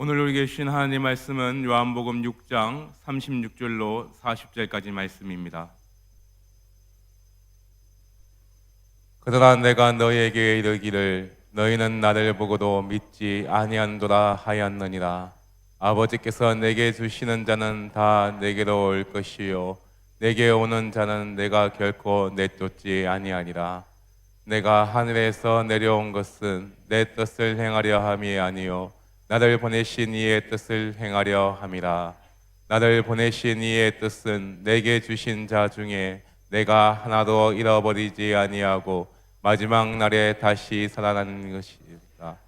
오늘 우리에게 주신 하나님의 말씀은 요한복음 6장 36절로 40절까지 말씀입니다. 그러나 내가 너희에게 이르기를 너희는 나를 보고도 믿지 아니한도라 하였느니라. 아버지께서 내게 주시는 자는 다 내게로 올 것이요 내게 오는 자는 내가 결코 내쫓지 아니하니라. 내가 하늘에서 내려온 것은 내 뜻을 행하려 함이 아니요 나를 보내신 이의 뜻을 행하려 함이라. 나를 보내신 이의 뜻은 내게 주신 자 중에 내가 하나도 잃어버리지 아니하고 마지막 날에 다시 살아나는 것이다.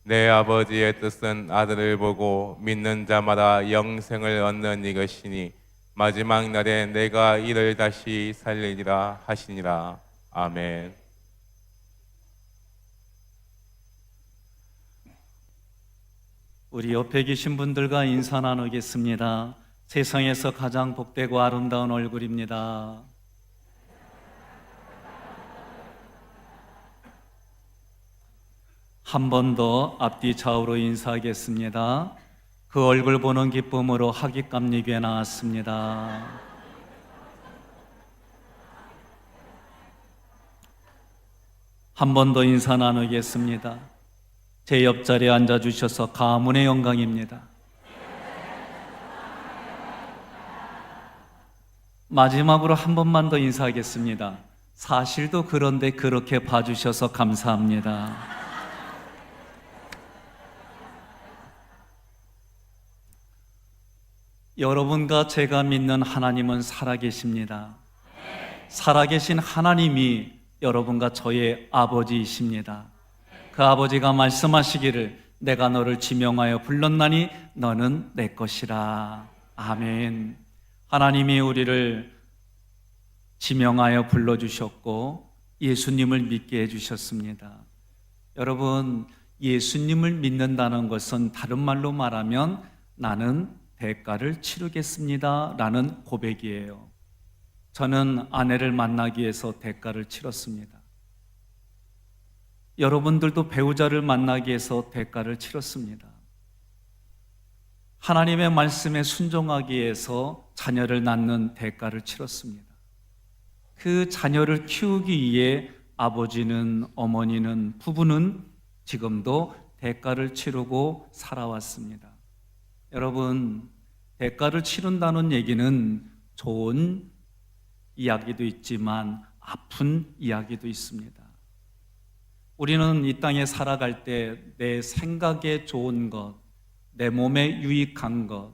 내 아버지의 뜻은 아들을 보고 믿는 자마다 영생을 얻는 이것이니 마지막 날에 내가 이를 다시 살리리라 하시니라. 아멘. 우리 옆에 계신 분들과 인사 나누겠습니다. 세상에서 가장 복되고 아름다운 얼굴입니다. 한 번 더 앞뒤 좌우로 인사하겠습니다. 그 얼굴 보는 기쁨으로 학위감리교에 나왔습니다. 한 번 더 인사 나누겠습니다. 제 옆자리에 앉아주셔서 가문의 영광입니다. 마지막으로 한 번만 더 인사하겠습니다. 사실도 그런데 그렇게 봐주셔서 감사합니다. 여러분과 제가 믿는 하나님은 살아계십니다. 살아계신 하나님이 여러분과 저의 아버지이십니다. 그 아버지가 말씀하시기를 내가 너를 지명하여 불렀나니 너는 내 것이라. 아멘. 하나님이 우리를 지명하여 불러주셨고 예수님을 믿게 해주셨습니다. 여러분, 예수님을 믿는다는 것은 다른 말로 말하면 나는 대가를 치르겠습니다 라는 고백이에요. 저는 아내를 만나기 위해서 대가를 치렀습니다. 여러분들도 배우자를 만나기 위해서 대가를 치렀습니다. 하나님의 말씀에 순종하기 위해서 자녀를 낳는 대가를 치렀습니다. 그 자녀를 키우기 위해 아버지는, 어머니는, 부부는 지금도 대가를 치르고 살아왔습니다. 여러분, 대가를 치른다는 얘기는 좋은 이야기도 있지만 아픈 이야기도 있습니다. 우리는 이 땅에 살아갈 때 내 생각에 좋은 것, 내 몸에 유익한 것,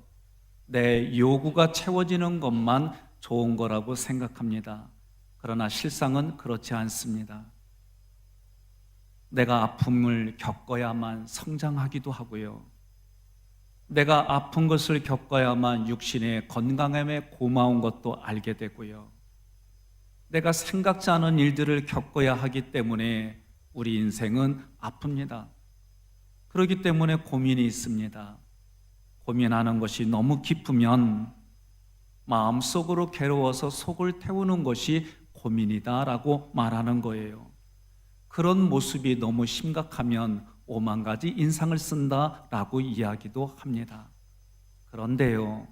내 요구가 채워지는 것만 좋은 거라고 생각합니다. 그러나 실상은 그렇지 않습니다. 내가 아픔을 겪어야만 성장하기도 하고요. 내가 아픈 것을 겪어야만 육신의 건강함에 고마운 것도 알게 되고요. 내가 생각지 않은 일들을 겪어야 하기 때문에 우리 인생은 아픕니다. 그렇기 때문에 고민이 있습니다. 고민하는 것이 너무 깊으면 마음속으로 괴로워서 속을 태우는 것이 고민이다라고 말하는 거예요. 그런 모습이 너무 심각하면 5만 가지 인상을 쓴다라고 이야기도 합니다. 그런데요,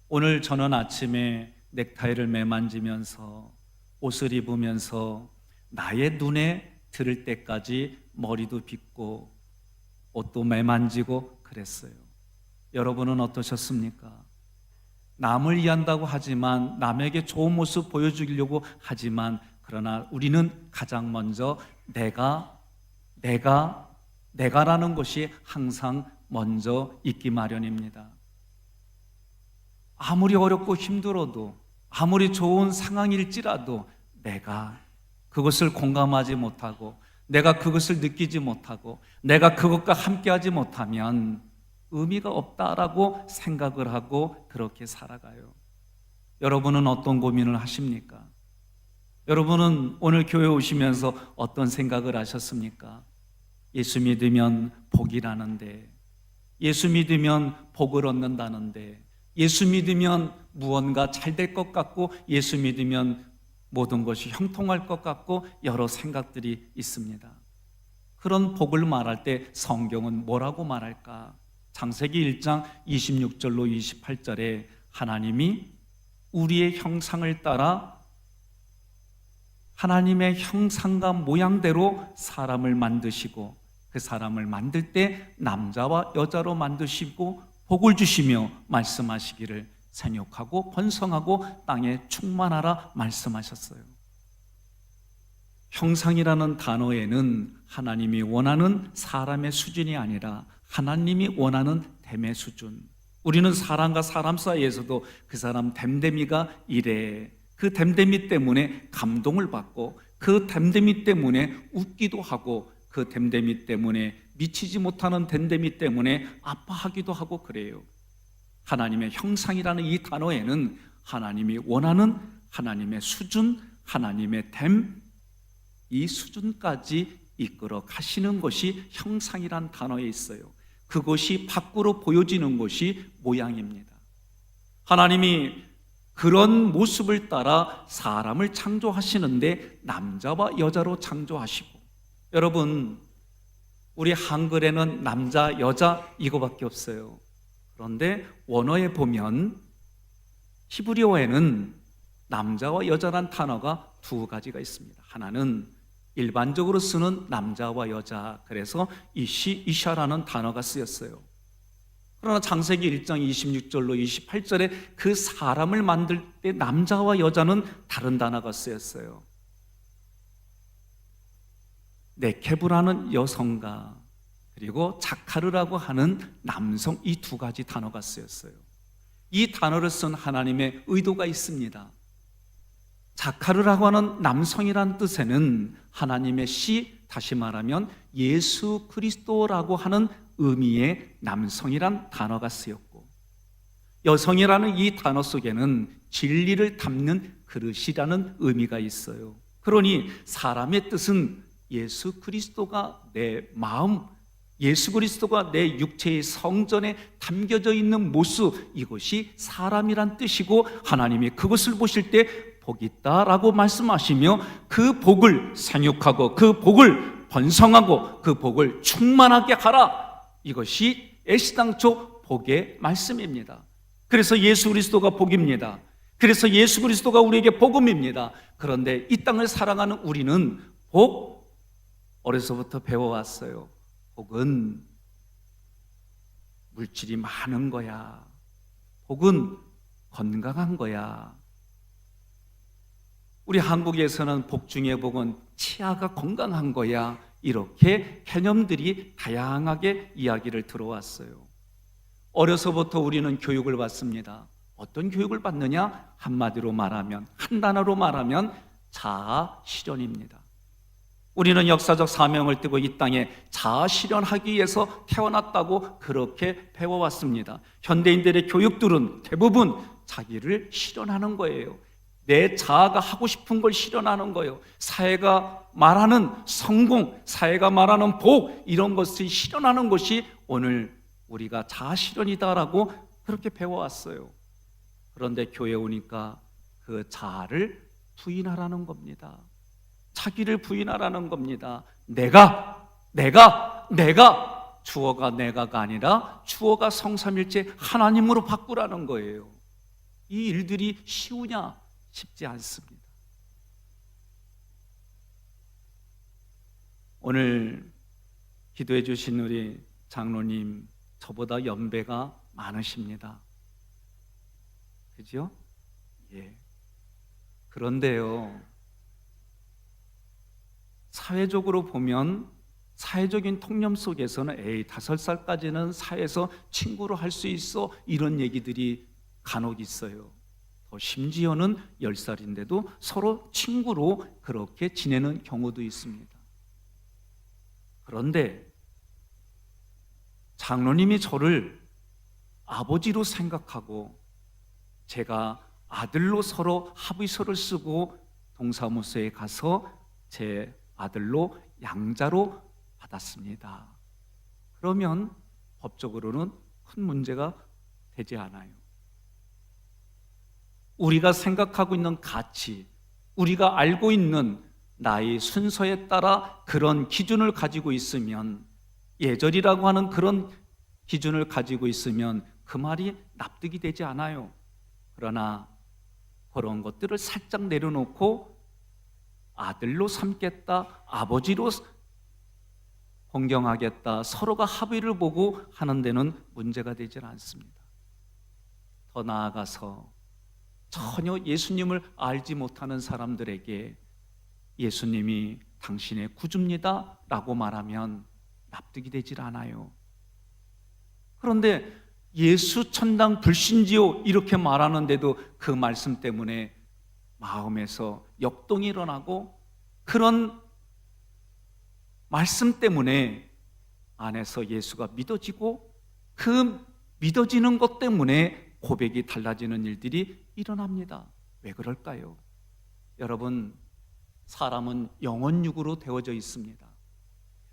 오늘 저는 아침에 넥타이를 매만지면서 옷을 입으면서 나의 눈에 들을 때까지 머리도 빗고 옷도 매만지고 그랬어요. 여러분은 어떠셨습니까? 남을 위한다고 하지만 남에게 좋은 모습 보여주려고 하지만 그러나 우리는 가장 먼저 내가라는 것이 항상 먼저 있기 마련입니다. 아무리 어렵고 힘들어도 아무리 좋은 상황일지라도 내가 그것을 공감하지 못하고 내가 그것을 느끼지 못하고 내가 그것과 함께하지 못하면 의미가 없다라고 생각을 하고 그렇게 살아가요. 여러분은 어떤 고민을 하십니까? 여러분은 오늘 교회 오시면서 어떤 생각을 하셨습니까? 예수 믿으면 복이라는데, 예수 믿으면 복을 얻는다는데, 예수 믿으면 무언가 잘 될 것 같고, 예수 믿으면 모든 것이 형통할 것 같고 여러 생각들이 있습니다. 그런 복을 말할 때 성경은 뭐라고 말할까? 창세기 1장 26절로 28절에 하나님이 우리의 형상을 따라 하나님의 형상과 모양대로 사람을 만드시고 그 사람을 만들 때 남자와 여자로 만드시고 복을 주시며 말씀하시기를 생육하고 번성하고 땅에 충만하라 말씀하셨어요. 형상이라는 단어에는 하나님이 원하는 사람의 수준이 아니라 하나님이 원하는 됨의 수준. 우리는 사람과 사람 사이에서도 그 사람 됨됨이가 이래, 그 됨됨이 때문에 감동을 받고 그 됨됨이 때문에 웃기도 하고 그 됨됨이 때문에 미치지 못하는 됨됨이 때문에 아파하기도 하고 그래요. 하나님의 형상이라는 이 단어에는 하나님이 원하는 하나님의 수준, 하나님의 됨, 이 수준까지 이끌어 가시는 것이 형상이란 단어에 있어요. 그것이 밖으로 보여지는 것이 모양입니다. 하나님이 그런 모습을 따라 사람을 창조하시는데 남자와 여자로 창조하시고, 여러분, 우리 한글에는 남자, 여자 이거밖에 없어요. 그런데 원어에 보면 히브리어에는 남자와 여자란 단어가 두 가지가 있습니다. 하나는 일반적으로 쓰는 남자와 여자, 그래서 이시, 이샤라는 단어가 쓰였어요. 그러나 창세기 1장 26절로 28절에 그 사람을 만들 때 남자와 여자는 다른 단어가 쓰였어요. 네케브라는 여성과 그리고 자카르라고 하는 남성, 이 두 가지 단어가 쓰였어요. 이 단어를 쓴 하나님의 의도가 있습니다. 자카르라고 하는 남성이란 뜻에는 하나님의 씨, 다시 말하면 예수 그리스도라고 하는 의미의 남성이란 단어가 쓰였고, 여성이라는 이 단어 속에는 진리를 담는 그릇이라는 의미가 있어요. 그러니 사람의 뜻은 예수 그리스도가 내 마음, 예수 그리스도가 내 육체의 성전에 담겨져 있는 모습, 이것이 사람이란 뜻이고 하나님이 그것을 보실 때 복이 있다라고 말씀하시며 그 복을 생육하고 그 복을 번성하고 그 복을 충만하게 하라, 이것이 애시당초 복의 말씀입니다. 그래서 예수 그리스도가 복입니다. 그래서 예수 그리스도가 우리에게 복음입니다. 그런데 이 땅을 살아가는 우리는 복, 어려서부터 배워왔어요. 복은 물질이 많은 거야. 복은 건강한 거야. 우리 한국에서는 복 중에 복은 치아가 건강한 거야. 이렇게 개념들이 다양하게 이야기를 들어왔어요. 어려서부터 우리는 교육을 받습니다. 어떤 교육을 받느냐? 한마디로 말하면, 한 단어로 말하면 자아 실현입니다. 우리는 역사적 사명을 띠고 이 땅에 자아 실현하기 위해서 태어났다고 그렇게 배워왔습니다. 현대인들의 교육들은 대부분 자기를 실현하는 거예요. 내 자아가 하고 싶은 걸 실현하는 거예요. 사회가 말하는 성공, 사회가 말하는 복, 이런 것을 실현하는 것이 오늘 우리가 자아 실현이다라고 그렇게 배워왔어요. 그런데 교회에 오니까 그 자아를 부인하라는 겁니다. 자기를 부인하라는 겁니다. 내가 주어가 내가가 아니라 주어가 성삼일체 하나님으로 바꾸라는 거예요. 이 일들이 쉬우냐? 쉽지 않습니다. 오늘 기도해 주신 우리 장로님, 저보다 연배가 많으십니다. 그죠? 예. 그런데요, 사회적으로 보면, 사회적인 통념 속에서는 5살까지는 사회에서 친구로 할 수 있어, 이런 얘기들이 간혹 있어요. 더 심지어는 10살인데도 서로 친구로 그렇게 지내는 경우도 있습니다. 그런데 장로님이 저를 아버지로 생각하고 제가 아들로 서로 합의서를 쓰고 동사무소에 가서 제 아들로 양자로 받았습니다. 그러면 법적으로는 큰 문제가 되지 않아요. 우리가 생각하고 있는 가치, 우리가 알고 있는 나의 순서에 따라 그런 기준을 가지고 있으면, 예절이라고 하는 그런 기준을 가지고 있으면 그 말이 납득이 되지 않아요. 그러나 그런 것들을 살짝 내려놓고 아들로 삼겠다, 아버지로 공경하겠다, 서로가 합의를 보고 하는 데는 문제가 되질 않습니다. 더 나아가서 전혀 예수님을 알지 못하는 사람들에게 예수님이 당신의 구주입니다 라고 말하면 납득이 되질 않아요. 그런데 예수 천당 불신지요 이렇게 말하는데도 그 말씀 때문에 마음에서 역동이 일어나고, 그런 말씀 때문에 안에서 예수가 믿어지고, 그 믿어지는 것 때문에 고백이 달라지는 일들이 일어납니다. 왜 그럴까요? 여러분, 사람은 영혼육으로 되어져 있습니다.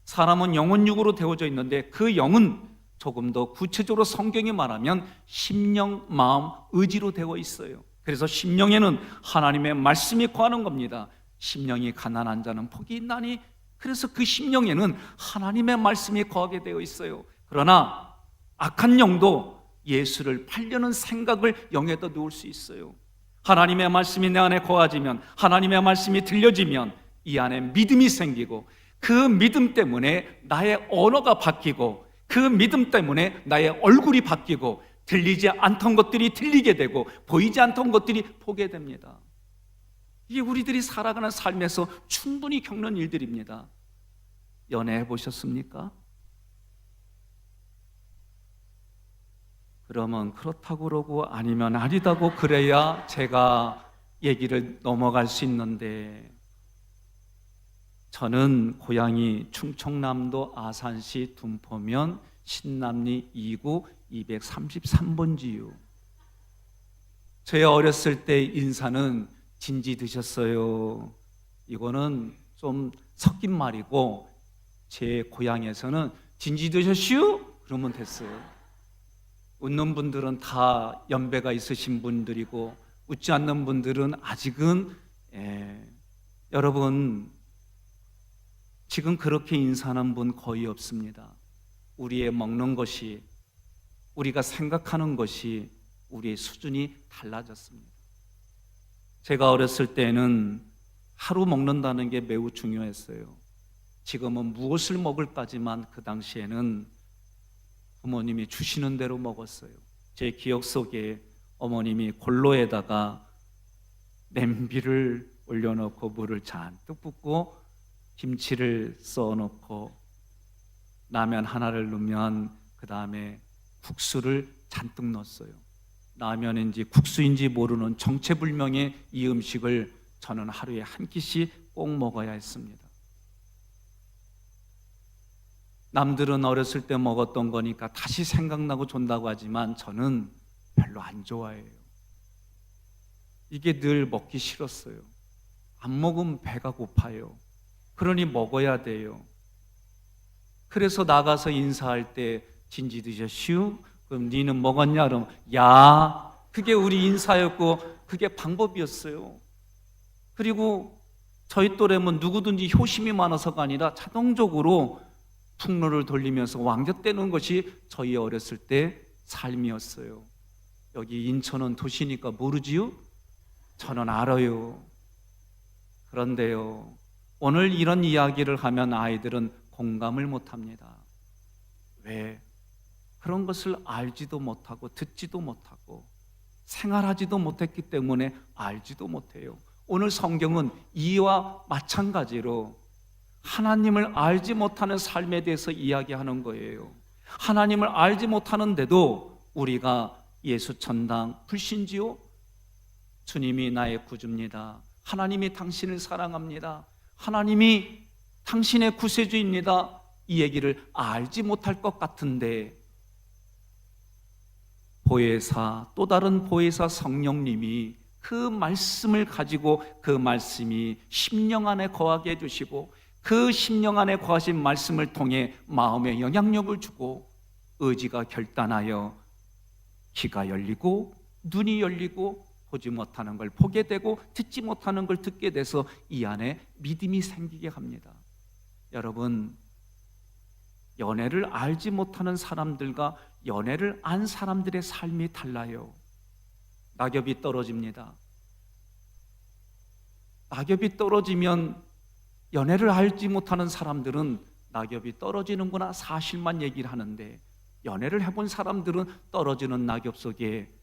사람은 영혼육으로 되어져 있는데 그 영은 조금 더 구체적으로 성경이 말하면 심령, 마음, 의지로 되어 있어요. 그래서 심령에는 하나님의 말씀이 거하는 겁니다. 심령이 가난한 자는 복이 있나니, 그래서 그 심령에는 하나님의 말씀이 거하게 되어 있어요. 그러나 악한 영도 예수를 팔려는 생각을 영에다 놓을 수 있어요. 하나님의 말씀이 내 안에 거하지면, 하나님의 말씀이 들려지면 이 안에 믿음이 생기고, 그 믿음 때문에 나의 언어가 바뀌고, 그 믿음 때문에 나의 얼굴이 바뀌고, 들리지 않던 것들이 들리게 되고, 보이지 않던 것들이 보게 됩니다. 이게 우리들이 살아가는 삶에서 충분히 겪는 일들입니다. 연애해 보셨습니까? 그러면 그렇다고 그러고 아니면 아니다고 그래야 제가 얘기를 넘어갈 수 있는데, 저는 고향이 충청남도 아산시 둔포면 신남리 2구 233번지요. 제 어렸을 때 인사는 진지 드셨어요. 이거는 좀 섞인 말이고, 제 고향에서는 진지 드셨슈? 그러면 됐어요. 웃는 분들은 다 연배가 있으신 분들이고, 웃지 않는 분들은 아직은 여러분, 지금 그렇게 인사하는 분 거의 없습니다. 우리의 먹는 것이, 우리가 생각하는 것이, 우리의 수준이 달라졌습니다. 제가 어렸을 때는 하루 먹는다는 게 매우 중요했어요. 지금은 무엇을 먹을까지만 그 당시에는 부모님이 주시는 대로 먹었어요. 제 기억 속에 어머님이 골로에다가 냄비를 올려놓고 물을 잔뜩 붓고 김치를 써놓고 라면 하나를 넣으면 그 다음에 국수를 잔뜩 넣었어요. 라면인지 국수인지 모르는 정체불명의 이 음식을 저는 하루에 한 끼씩 꼭 먹어야 했습니다. 남들은 어렸을 때 먹었던 거니까 다시 생각나고 존다고 하지만 저는 별로 안 좋아해요. 이게 늘 먹기 싫었어요. 안 먹으면 배가 고파요. 그러니 먹어야 돼요. 그래서 나가서 인사할 때 진지 드셨슈? 그럼 니는 먹었냐? 그럼 야, 그게 우리 인사였고 그게 방법이었어요. 그리고 저희 또래면 누구든지 효심이 많아서가 아니라 자동적으로 풍로를 돌리면서 왕젓대는 것이 저희 어렸을 때 삶이었어요. 여기 인천은 도시니까 모르지요? 저는 알아요. 그런데요, 오늘 이런 이야기를 하면 아이들은 공감을 못합니다. 왜? 그런 것을 알지도 못하고 듣지도 못하고 생활하지도 못했기 때문에 알지도 못해요. 오늘 성경은 이와 마찬가지로 하나님을 알지 못하는 삶에 대해서 이야기하는 거예요. 하나님을 알지 못하는데도 우리가 예수 천당 불신지요? 주님이 나의 구주입니다. 하나님이 당신을 사랑합니다. 하나님이 당신의 구세주입니다. 이 얘기를 알지 못할 것 같은데 보혜사, 또 다른 보혜사 성령님이 그 말씀을 가지고 그 말씀이 심령 안에 거하게 해주시고 그 심령 안에 거하신 말씀을 통해 마음에 영향력을 주고 의지가 결단하여 귀가 열리고 눈이 열리고 보지 못하는 걸 보게 되고 듣지 못하는 걸 듣게 돼서 이 안에 믿음이 생기게 합니다. 여러분, 연애를 알지 못하는 사람들과 연애를 안 사람들의 삶이 달라요. 낙엽이 떨어집니다. 낙엽이 떨어지면 연애를 알지 못하는 사람들은 낙엽이 떨어지는구나 사실만 얘기를 하는데, 연애를 해본 사람들은 떨어지는 낙엽 속에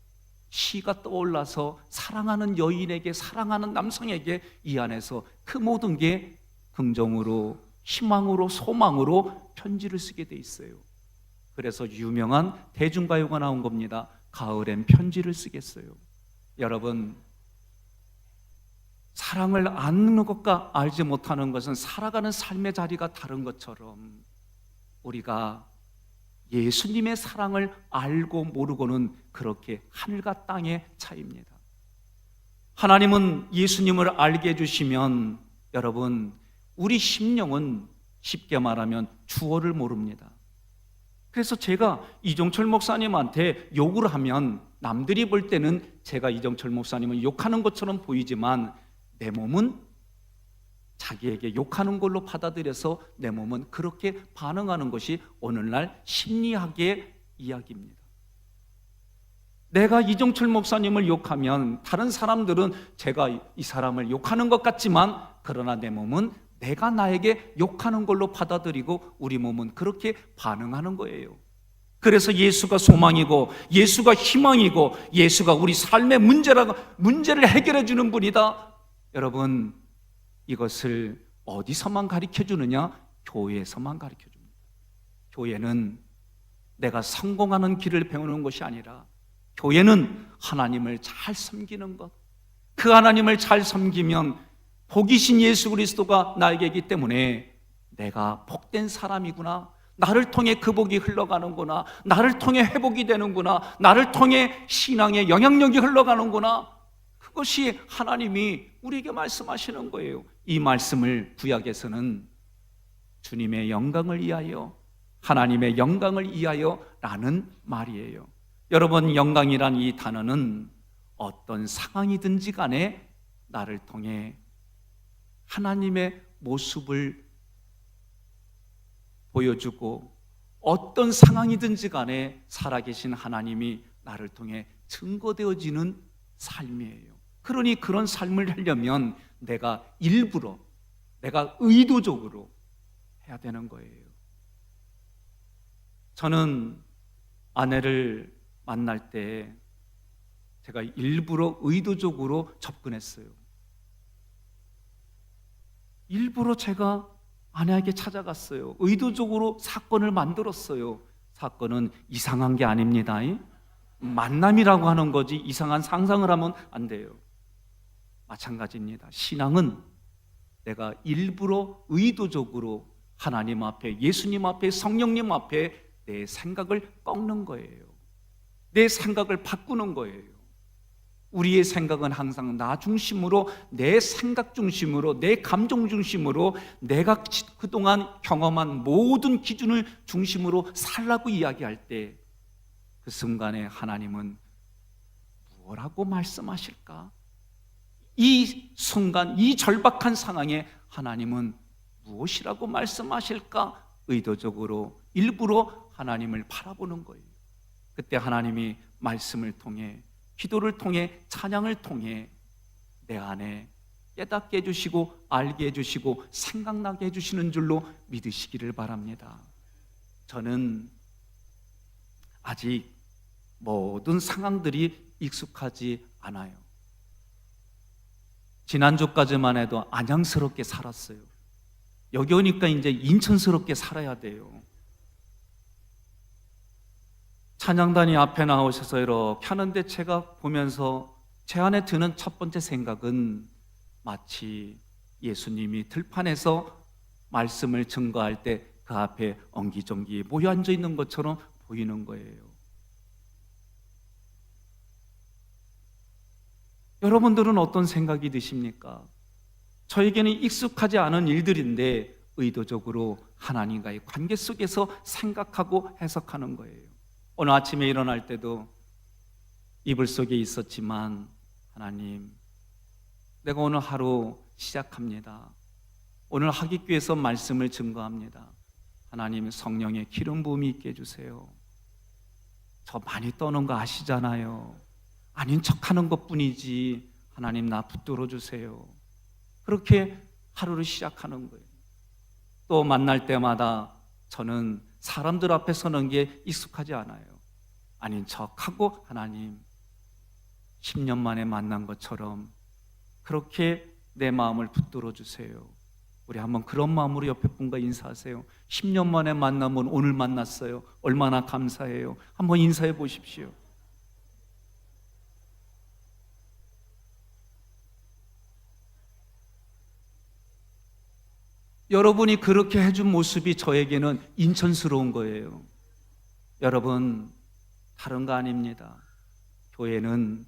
시가 떠올라서 사랑하는 여인에게, 사랑하는 남성에게 이 안에서 그 모든 게 긍정으로, 희망으로, 소망으로 편지를 쓰게 돼 있어요. 그래서 유명한 대중가요가 나온 겁니다. 가을엔 편지를 쓰겠어요. 여러분, 사랑을 아는 것과 알지 못하는 것은 살아가는 삶의 자리가 다른 것처럼, 우리가 예수님의 사랑을 알고 모르고는 그렇게 하늘과 땅의 차이입니다. 하나님은 예수님을 알게 해주시면 여러분, 우리 심령은 쉽게 말하면 주어를 모릅니다. 그래서 제가 이종철 목사님한테 욕을 하면 남들이 볼 때는 제가 이종철 목사님을 욕하는 것처럼 보이지만 내 몸은 자기에게 욕하는 걸로 받아들여서 내 몸은 그렇게 반응하는 것이 오늘날 심리학의 이야기입니다. 내가 이종철 목사님을 욕하면 다른 사람들은 제가 이 사람을 욕하는 것 같지만, 그러나 내 몸은 내가 나에게 욕하는 걸로 받아들이고 우리 몸은 그렇게 반응하는 거예요. 그래서 예수가 소망이고 예수가 희망이고 예수가 우리 삶의 문제를 해결해 주는 분이다. 여러분, 이것을 어디서만 가르쳐 주느냐? 교회에서만 가르쳐 줍니다. 교회는 내가 성공하는 길을 배우는 것이 아니라, 교회는 하나님을 잘 섬기는 것, 그 하나님을 잘 섬기면 복이신 예수 그리스도가 나에게 있기 때문에 내가 복된 사람이구나, 나를 통해 그 복이 흘러가는구나, 나를 통해 회복이 되는구나, 나를 통해 신앙의 영향력이 흘러가는구나, 그것이 하나님이 우리에게 말씀하시는 거예요. 이 말씀을 구약에서는 주님의 영광을 위하여, 하나님의 영광을 위하여 라는 말이에요. 여러분, 영광이란 이 단어는 어떤 상황이든지 간에 나를 통해 하나님의 모습을 보여주고, 어떤 상황이든지 간에 살아계신 하나님이 나를 통해 증거되어지는 삶이에요. 그러니 그런 삶을 하려면 내가 일부러, 내가 의도적으로 해야 되는 거예요. 저는 아내를 만날 때 제가 일부러 의도적으로 접근했어요. 일부러 제가 아내에게 찾아갔어요. 의도적으로 사건을 만들었어요. 사건은 이상한 게 아닙니다. 만남이라고 하는 거지 이상한 상상을 하면 안 돼요. 마찬가지입니다. 신앙은 내가 일부러 의도적으로 하나님 앞에, 예수님 앞에, 성령님 앞에 내 생각을 꺾는 거예요. 내 생각을 바꾸는 거예요. 우리의 생각은 항상 나 중심으로, 내 생각 중심으로, 내 감정 중심으로, 내가 그동안 경험한 모든 기준을 중심으로 살라고 이야기할 때, 그 순간에 하나님은 뭐라고 말씀하실까? 이 순간, 이 절박한 상황에 하나님은 무엇이라고 말씀하실까? 의도적으로, 일부러 하나님을 바라보는 거예요. 그때 하나님이 말씀을 통해, 기도를 통해, 찬양을 통해 내 안에 깨닫게 해주시고 알게 해주시고 생각나게 해주시는 줄로 믿으시기를 바랍니다. 저는 아직 모든 상황들이 익숙하지 않아요. 지난주까지만 해도 안양스럽게 살았어요. 여기 오니까 이제 인천스럽게 살아야 돼요. 찬양단이 앞에 나오셔서 이렇게 하는데 제가 보면서 제 안에 드는 첫 번째 생각은 마치 예수님이 들판에서 말씀을 증거할 때 그 앞에 엉기종기 모여 앉아 있는 것처럼 보이는 거예요. 여러분들은 어떤 생각이 드십니까? 저에게는 익숙하지 않은 일들인데 의도적으로 하나님과의 관계 속에서 생각하고 해석하는 거예요. 오늘 아침에 일어날 때도 이불 속에 있었지만, 하나님, 내가 오늘 하루 시작합니다. 오늘 하객교에서 말씀을 증거합니다. 하나님 성령의 기름 부음이 있게 해주세요. 저 많이 떠는 거 아시잖아요. 아닌 척하는 것뿐이지 하나님 나 붙들어 주세요. 그렇게 하루를 시작하는 거예요. 또 만날 때마다 저는 사람들 앞에 서는 게 익숙하지 않아요. 아닌 척하고 하나님 10년 만에 만난 것처럼 그렇게 내 마음을 붙들어 주세요. 우리 한번 그런 마음으로 옆에 분과 인사하세요. 10년 만에 만나면 오늘 만났어요. 얼마나 감사해요. 한번 인사해 보십시오. 여러분이 그렇게 해준 모습이 저에게는 인천스러운 거예요. 여러분, 다른 거 아닙니다. 교회는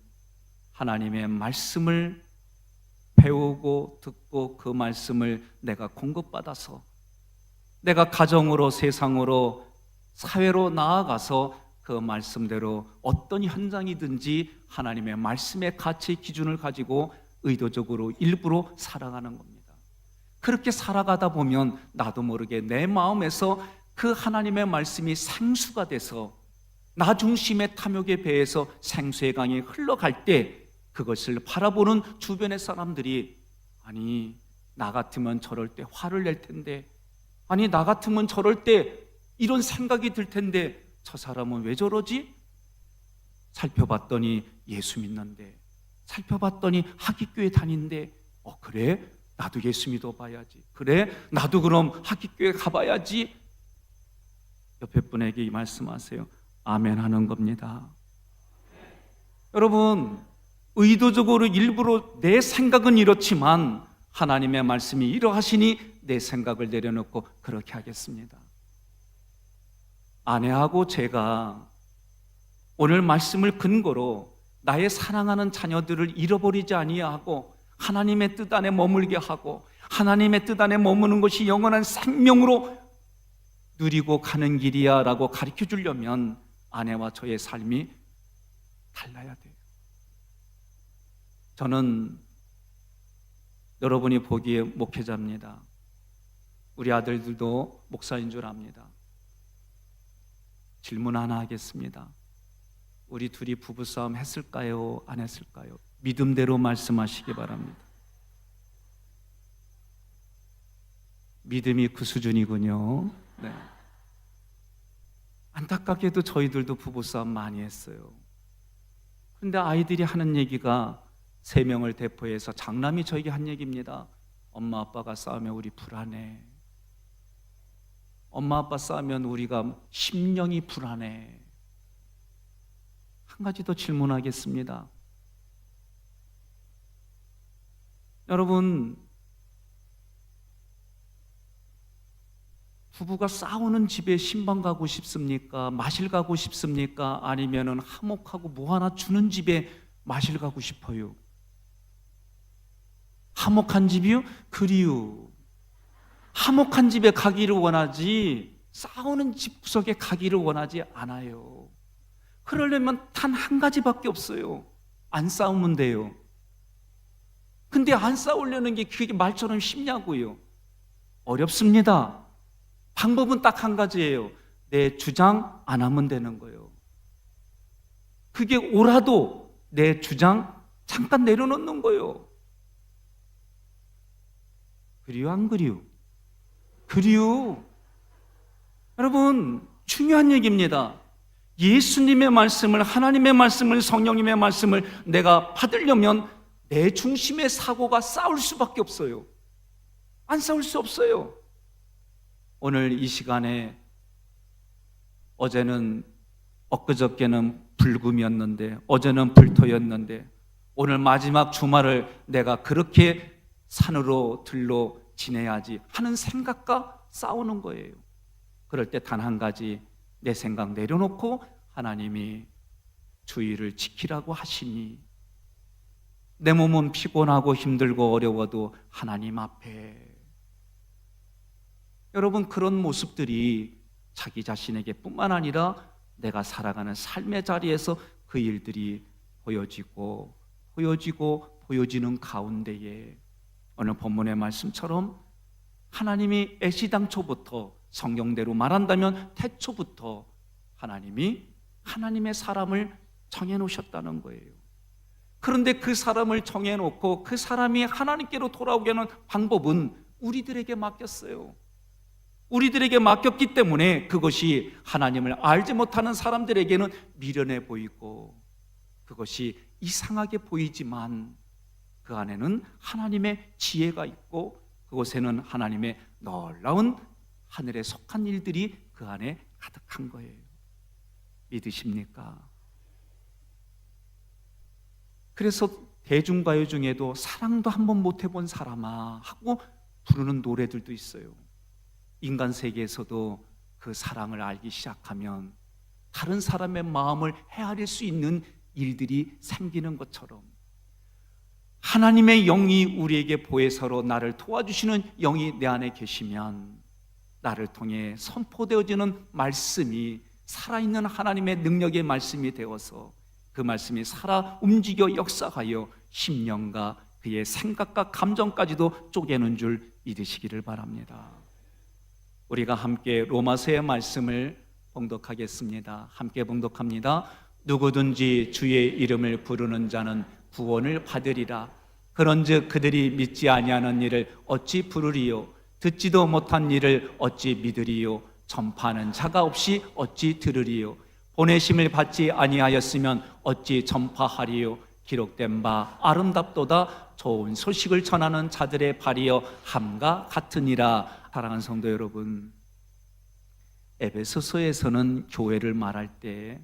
하나님의 말씀을 배우고 듣고 그 말씀을 내가 공급받아서 내가 가정으로 세상으로 사회로 나아가서 그 말씀대로 어떤 현장이든지 하나님의 말씀의 가치 기준을 가지고 의도적으로 일부러 살아가는 겁니다. 그렇게 살아가다 보면 나도 모르게 내 마음에서 그 하나님의 말씀이 생수가 돼서 나 중심의 탐욕에 배해서 생수의 강이 흘러갈 때 그것을 바라보는 주변의 사람들이 아니 나 같으면 저럴 때 화를 낼 텐데 아니 나 같으면 저럴 때 이런 생각이 들 텐데 저 사람은 왜 저러지? 살펴봤더니 예수 믿는데 살펴봤더니 하기교회 다닌데 그래? 나도 예수 믿어봐야지. 그래? 나도 그럼 하기교회 가봐야지. 옆에 분에게 이 말씀하세요. 아멘 하는 겁니다. 여러분 의도적으로 일부러 내 생각은 이렇지만 하나님의 말씀이 이러하시니 내 생각을 내려놓고 그렇게 하겠습니다. 아내하고 제가 오늘 말씀을 근거로 나의 사랑하는 자녀들을 잃어버리지 아니하고 하나님의 뜻 안에 머물게 하고 하나님의 뜻 안에 머무는 것이 영원한 생명으로 누리고 가는 길이야 라고 가르쳐 주려면 아내와 저의 삶이 달라야 돼요. 저는 여러분이 보기에 목회자입니다. 우리 아들들도 목사인 줄 압니다. 질문 하나 하겠습니다. 우리 둘이 부부싸움 했을까요? 안 했을까요? 믿음대로 말씀하시기 바랍니다. 믿음이 그 수준이군요. 네. 안타깝게도 저희들도 부부싸움 많이 했어요. 그런데 아이들이 하는 얘기가 3명을 대표해서 장남이 저에게 한 얘기입니다. 엄마 아빠가 싸우면 우리 불안해. 엄마 아빠 싸우면 우리가 심령이 불안해. 한 가지 더 질문하겠습니다. 여러분, 부부가 싸우는 집에 신방 가고 싶습니까? 마실 가고 싶습니까? 아니면은 화목하고 뭐 하나 주는 집에 마실 가고 싶어요? 화목한 집이요? 그리요. 화목한 집에 가기를 원하지 싸우는 집 구석에 가기를 원하지 않아요. 그러려면 단 한 가지밖에 없어요. 안 싸우면 돼요. 근데 안 싸우려는 게 그게 말처럼 쉽냐고요. 어렵습니다. 방법은 딱 한 가지예요. 내 주장 안 하면 되는 거예요. 그게 옳아도 내 주장 잠깐 내려놓는 거예요. 그리요 안 그리요? 그리요. 여러분 중요한 얘기입니다. 예수님의 말씀을 하나님의 말씀을 성령님의 말씀을 내가 받으려면 내 중심의 사고가 싸울 수밖에 없어요. 안 싸울 수 없어요. 오늘 이 시간에 어제는 엊그저께는 불금이었는데 어제는 불토였는데 오늘 마지막 주말을 내가 그렇게 산으로 들로 지내야지 하는 생각과 싸우는 거예요. 그럴 때 단 한 가지 내 생각 내려놓고 하나님이 주의를 지키라고 하시니 내 몸은 피곤하고 힘들고 어려워도 하나님 앞에 여러분 그런 모습들이 자기 자신에게 뿐만 아니라 내가 살아가는 삶의 자리에서 그 일들이 보여지는 가운데에 오늘 본문의 말씀처럼 하나님이 애시당초부터 성경대로 말한다면 태초부터 하나님이 하나님의 사람을 정해놓으셨다는 거예요. 그런데 그 사람을 정해놓고 그 사람이 하나님께로 돌아오게 하는 방법은 우리들에게 맡겼어요. 우리들에게 맡겼기 때문에 그것이 하나님을 알지 못하는 사람들에게는 미련해 보이고 그것이 이상하게 보이지만 그 안에는 하나님의 지혜가 있고 그곳에는 하나님의 놀라운 하늘에 속한 일들이 그 안에 가득한 거예요. 믿으십니까? 그래서 대중가요 중에도 사랑도 한번 못 해본 사람아 하고 부르는 노래들도 있어요. 인간 세계에서도 그 사랑을 알기 시작하면 다른 사람의 마음을 헤아릴 수 있는 일들이 생기는 것처럼 하나님의 영이 우리에게 보혜사로 나를 도와주시는 영이 내 안에 계시면 나를 통해 선포되어지는 말씀이 살아있는 하나님의 능력의 말씀이 되어서 그 말씀이 살아 움직여 역사하여 심령과 그의 생각과 감정까지도 쪼개는 줄 믿으시기를 바랍니다. 우리가 함께 로마서의 말씀을 봉독하겠습니다. 함께 봉독합니다. 누구든지 주의 이름을 부르는 자는 구원을 받으리라. 그런즉 그들이 믿지 아니하는 일을 어찌 부르리요? 듣지도 못한 일을 어찌 믿으리요? 전파하는 자가 없이 어찌 들으리요? 보내심을 받지 아니하였으면 어찌 전파하리요? 기록된 바 아름답도다 좋은 소식을 전하는 자들의 발이여 함과 같으니라. 사랑하는 성도 여러분, 에베소서에서는 교회를 말할 때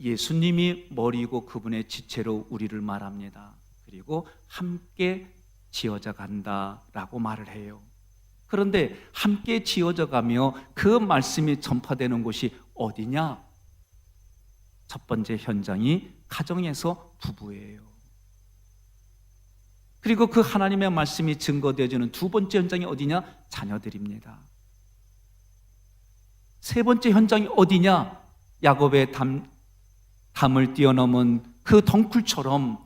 예수님이 머리고 그분의 지체로 우리를 말합니다. 그리고 함께 지어져 간다라고 말을 해요. 그런데 함께 지어져 가며 그 말씀이 전파되는 곳이 어디냐? 첫 번째 현장이 가정에서 부부예요. 그리고 그 하나님의 말씀이 증거되어지는 두 번째 현장이 어디냐? 자녀들입니다. 세 번째 현장이 어디냐? 야곱의 담을 뛰어넘은 그 덩굴처럼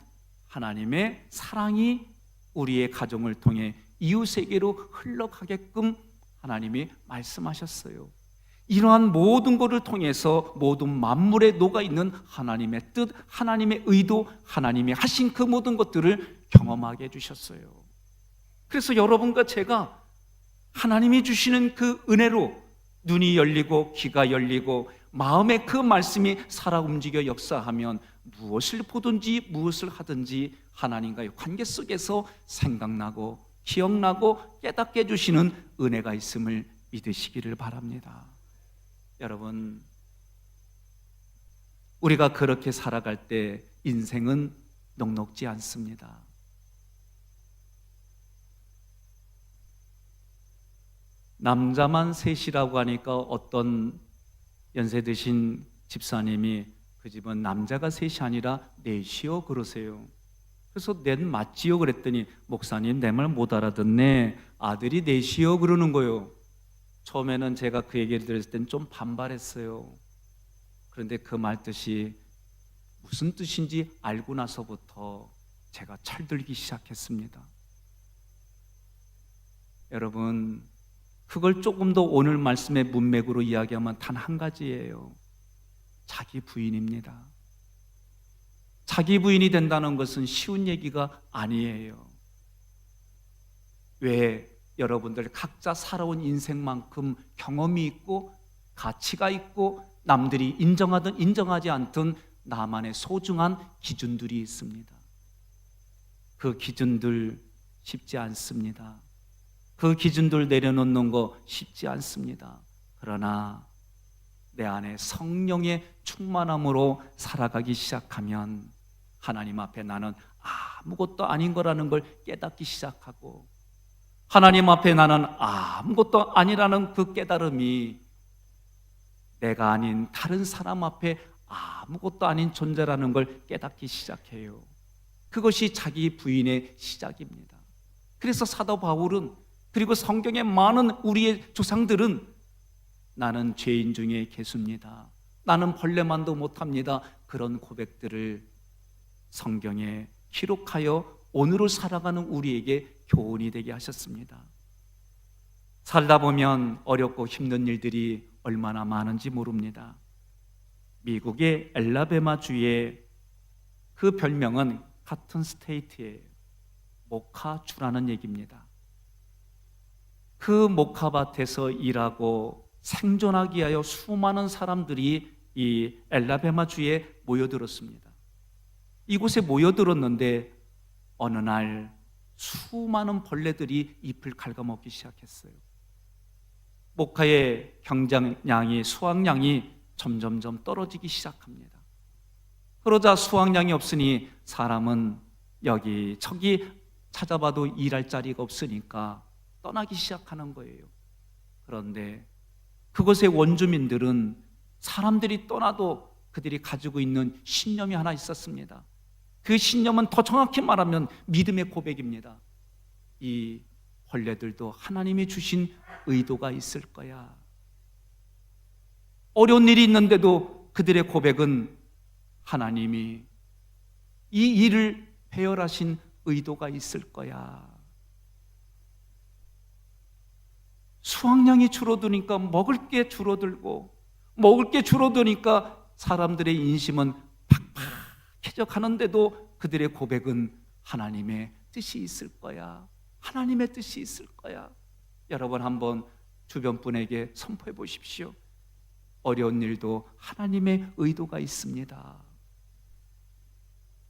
하나님의 사랑이 우리의 가정을 통해 이웃에게로 흘러가게끔 하나님이 말씀하셨어요. 이러한 모든 것을 통해서 모든 만물에 녹아있는 하나님의 뜻, 하나님의 의도, 하나님이 하신 그 모든 것들을 경험하게 해주셨어요. 그래서 여러분과 제가 하나님이 주시는 그 은혜로 눈이 열리고 귀가 열리고 마음에 그 말씀이 살아 움직여 역사하면 무엇을 보든지 무엇을 하든지 하나님과의 관계 속에서 생각나고 기억나고 깨닫게 해주시는 은혜가 있음을 믿으시기를 바랍니다. 여러분, 우리가 그렇게 살아갈 때 인생은 녹록지 않습니다. 남자만 셋이라고 하니까 어떤 연세 드신 집사님이 그 집은 남자가 셋이 아니라 넷이요 그러세요. 그래서 넷 맞지요 그랬더니 목사님 내 말 못 알아듣네. 아들이 넷이요 그러는 거예요. 처음에는 제가 그 얘기를 들었을 땐 좀 반발했어요. 그런데 그 말 뜻이 무슨 뜻인지 알고 나서부터 제가 철들기 시작했습니다. 여러분, 그걸 조금 더 오늘 말씀의 문맥으로 이야기하면 단 한 가지예요. 자기 부인입니다. 자기 부인이 된다는 것은 쉬운 얘기가 아니에요. 왜? 여러분들 각자 살아온 인생만큼 경험이 있고 가치가 있고 남들이 인정하든 인정하지 않든 나만의 소중한 기준들이 있습니다. 그 기준들 쉽지 않습니다. 그 기준들 내려놓는 거 쉽지 않습니다. 그러나 내 안에 성령의 충만함으로 살아가기 시작하면 하나님 앞에 나는 아무것도 아닌 거라는 걸 깨닫기 시작하고 하나님 앞에 나는 아무것도 아니라는 그 깨달음이 내가 아닌 다른 사람 앞에 아무것도 아닌 존재라는 걸 깨닫기 시작해요. 그것이 자기 부인의 시작입니다. 그래서 사도 바울은 그리고 성경의 많은 우리의 조상들은 나는 죄인 중에 괴수입니다. 나는 벌레만도 못합니다. 그런 고백들을 성경에 기록하여 오늘을 살아가는 우리에게 교훈이 되게 하셨습니다. 살다 보면 어렵고 힘든 일들이 얼마나 많은지 모릅니다. 미국의 엘라베마 주의 그 별명은 카튼 스테이트예요. 모카주라는 얘기입니다. 그 모카밭에서 일하고 생존하기 위하여 수많은 사람들이 이 엘라베마 주에 모여들었습니다. 이곳에 모여들었는데 어느 날 수많은 벌레들이 잎을 갉아먹기 시작했어요. 모카의 경작량이, 수확량이 점점점 떨어지기 시작합니다. 그러자 수확량이 없으니 사람은 여기 저기 찾아봐도 일할 자리가 없으니까 떠나기 시작하는 거예요. 그런데 그곳의 원주민들은 사람들이 떠나도 그들이 가지고 있는 신념이 하나 있었습니다. 그 신념은 더 정확히 말하면 믿음의 고백입니다. 이 벌레들도 하나님이 주신 의도가 있을 거야. 어려운 일이 있는데도 그들의 고백은 하나님이 이 일을 배열하신 의도가 있을 거야. 수확량이 줄어드니까 먹을 게 줄어들고, 먹을 게 줄어드니까 사람들의 인심은 팍팍해져 가는데도 그들의 고백은 하나님의 뜻이 있을 거야. 하나님의 뜻이 있을 거야. 여러분 한번 주변 분에게 선포해 보십시오. 어려운 일도 하나님의 의도가 있습니다.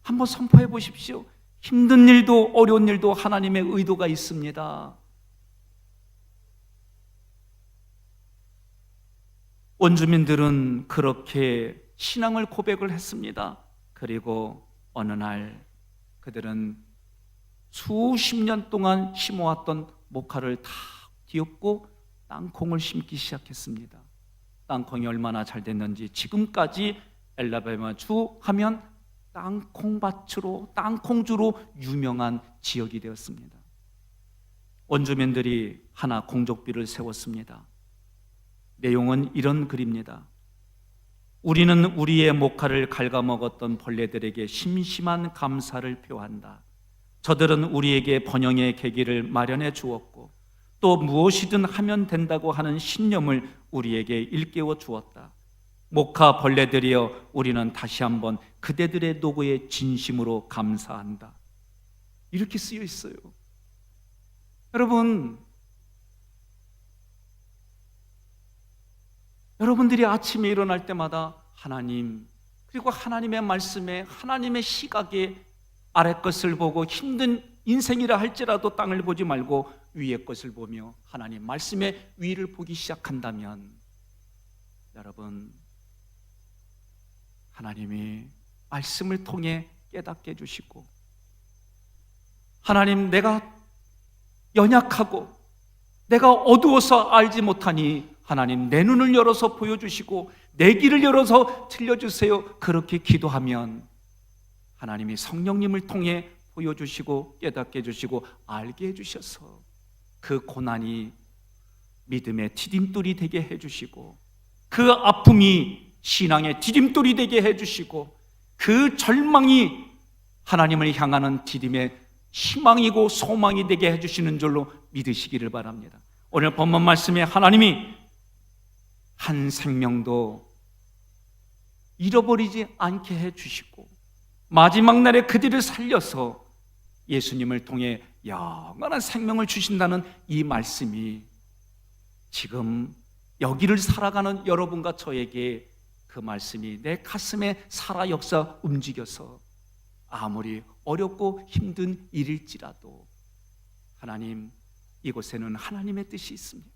한번 선포해 보십시오. 힘든 일도 어려운 일도 하나님의 의도가 있습니다. 원주민들은 그렇게 신앙을 고백을 했습니다. 그리고 어느 날 그들은 수십 년 동안 심어왔던 모카를 다 뒤엎고 땅콩을 심기 시작했습니다. 땅콩이 얼마나 잘 됐는지 지금까지 엘라베마주 하면 땅콩밭으로, 땅콩주로 유명한 지역이 되었습니다. 원주민들이 하나 공족비를 세웠습니다. 내용은 이런 글입니다. 우리는 우리의 모카를 갉아먹었던 벌레들에게 심심한 감사를 표한다. 저들은 우리에게 번영의 계기를 마련해 주었고 또 무엇이든 하면 된다고 하는 신념을 우리에게 일깨워 주었다. 모카 벌레들이여, 우리는 다시 한번 그대들의 노고에 진심으로 감사한다. 이렇게 쓰여 있어요. 여러분들이 아침에 일어날 때마다 하나님, 그리고 하나님의 말씀에, 하나님의 시각에 아래 것을 보고 힘든 인생이라 할지라도 땅을 보지 말고 위의 것을 보며 하나님 말씀의 위를 보기 시작한다면, 여러분, 하나님이 말씀을 통해 깨닫게 해주시고, 하나님, 내가 연약하고 내가 어두워서 알지 못하니 하나님 내 눈을 열어서 보여주시고 내 길을 열어서 들려주세요. 그렇게 기도하면 하나님이 성령님을 통해 보여주시고 깨닫게 해주시고 알게 해주셔서 그 고난이 믿음의 디딤돌이 되게 해주시고, 그 아픔이 신앙의 디딤돌이 되게 해주시고, 그 절망이 하나님을 향하는 디딤의 희망이고 소망이 되게 해주시는 줄로 믿으시기를 바랍니다. 오늘 본문 말씀에 하나님이 한 생명도 잃어버리지 않게 해주시고 마지막 날에 그들을 살려서 예수님을 통해 영원한 생명을 주신다는 이 말씀이 지금 여기를 살아가는 여러분과 저에게 그 말씀이 내 가슴에 살아 역사 움직여서 아무리 어렵고 힘든 일일지라도 하나님, 이곳에는 하나님의 뜻이 있습니다.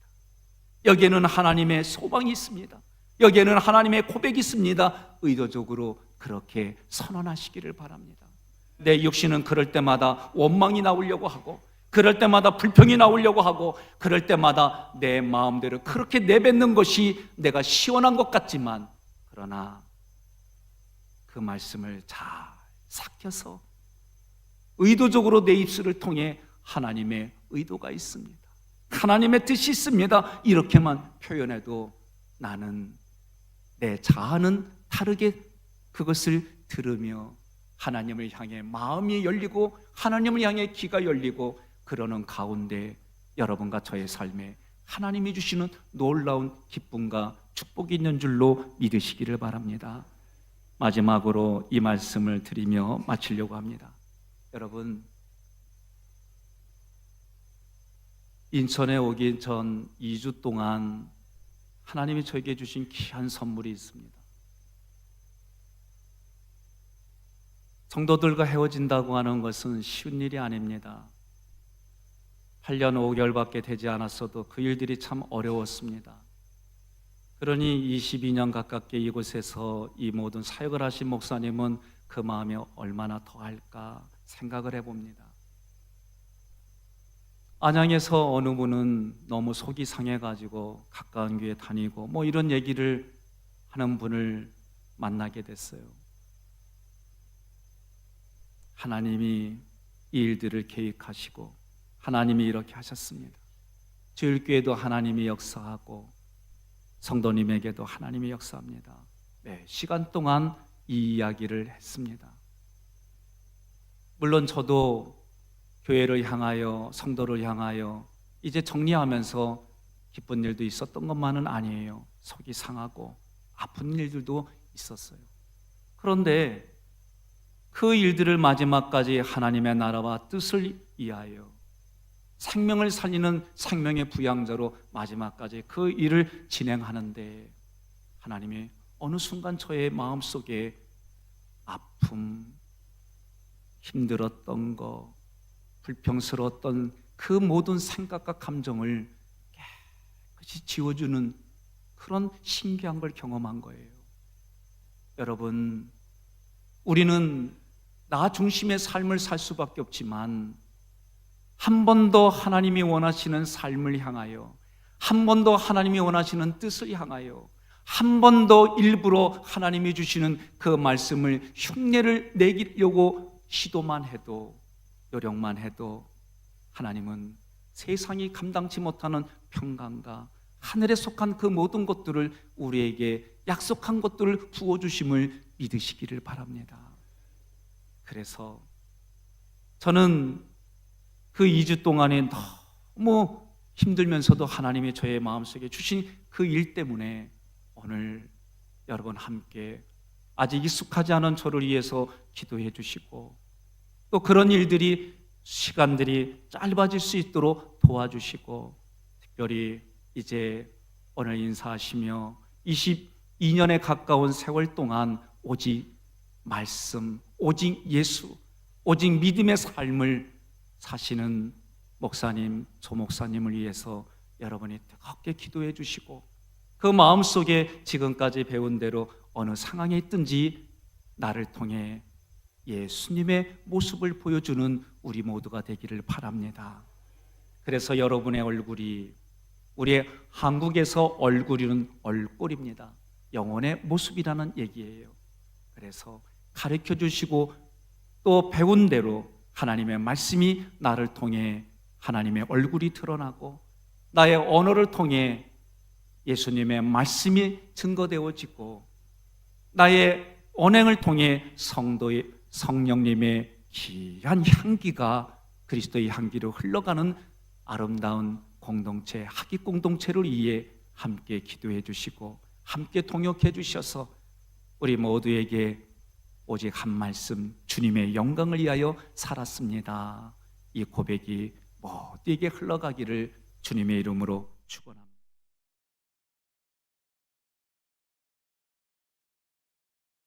여기에는 하나님의 소망이 있습니다. 여기에는 하나님의 고백이 있습니다. 의도적으로 그렇게 선언하시기를 바랍니다. 내 육신은 그럴 때마다 원망이 나오려고 하고, 그럴 때마다 불평이 나오려고 하고, 그럴 때마다 내 마음대로 그렇게 내뱉는 것이 내가 시원한 것 같지만, 그러나 그 말씀을 잘 삭혀서 의도적으로 내 입술을 통해 하나님의 의도가 있습니다, 하나님의 뜻이 있습니다, 이렇게만 표현해도 나는, 내 자아는 다르게 그것을 들으며 하나님을 향해 마음이 열리고 하나님을 향해 귀가 열리고 그러는 가운데 여러분과 저의 삶에 하나님이 주시는 놀라운 기쁨과 축복이 있는 줄로 믿으시기를 바랍니다. 마지막으로 이 말씀을 드리며 마치려고 합니다. 여러분, 인천에 오기 전 2주 동안 하나님이 저에게 주신 귀한 선물이 있습니다. 성도들과 헤어진다고 하는 것은 쉬운 일이 아닙니다. 8년 5개월밖에 되지 않았어도 그 일들이 참 어려웠습니다. 그러니 22년 가깝게 이곳에서 이 모든 사역을 하신 목사님은 그 마음이 얼마나 더할까 생각을 해봅니다. 안양에서 어느 분은 너무 속이 상해가지고 가까운 교회 다니고 뭐 이런 얘기를 하는 분을 만나게 됐어요. 하나님이 이 일들을 계획하시고 하나님이 이렇게 하셨습니다. 주일교회도 하나님이 역사하고 성도님에게도 하나님이 역사합니다. 매 시간 동안 이 이야기를 했습니다. 물론 저도 교회를 향하여 성도를 향하여 이제 정리하면서 기쁜 일도 있었던 것만은 아니에요. 속이 상하고 아픈 일들도 있었어요. 그런데 그 일들을 마지막까지 하나님의 나라와 뜻을 위하여 생명을 살리는 생명의 부양자로 마지막까지 그 일을 진행하는데 하나님이 어느 순간 저의 마음속에 아픔, 힘들었던 거, 불평스러웠던 그 모든 생각과 감정을 깨끗이 지워주는 그런 신기한 걸 경험한 거예요. 여러분, 우리는 나 중심의 삶을 살 수밖에 없지만 한 번 더 하나님이 원하시는 삶을 향하여, 한 번 더 하나님이 원하시는 뜻을 향하여, 한 번 더 일부러 하나님이 주시는 그 말씀을 흉내를 내기려고 시도만 해도, 노력만 해도 하나님은 세상이 감당치 못하는 평강과 하늘에 속한 그 모든 것들을 우리에게 약속한 것들을 부어주심을 믿으시기를 바랍니다. 그래서 저는 그 2주 동안에 너무 힘들면서도 하나님이 저의 마음속에 주신 그 일 때문에 오늘 여러분 함께 아직 익숙하지 않은 저를 위해서 기도해 주시고 또 그런 일들이 시간들이 짧아질 수 있도록 도와주시고 특별히 이제 오늘 인사하시며 22년에 가까운 세월 동안 오직 말씀, 오직 예수, 오직 믿음의 삶을 사시는 목사님, 조목사님을 위해서 여러분이 뜨겁게 기도해 주시고 그 마음속에 지금까지 배운 대로 어느 상황에 있든지 나를 통해 예수님의 모습을 보여주는 우리 모두가 되기를 바랍니다. 그래서 여러분의 얼굴이 우리의 한국에서 얼굴이는 얼꼴입니다. 영혼의 모습이라는 얘기예요. 그래서 가르쳐 주시고 또 배운 대로 하나님의 말씀이 나를 통해 하나님의 얼굴이 드러나고 나의 언어를 통해 예수님의 말씀이 증거되어지고 나의 언행을 통해 성령님의 귀한 향기가 그리스도의 향기로 흘러가는 아름다운 공동체, 학입 공동체를 위해 함께 기도해 주시고 함께 동역해 주셔서 우리 모두에게 오직 한 말씀, 주님의 영광을 위하여 살았습니다. 이 고백이 모두에게 흘러가기를 주님의 이름으로 축원합니다.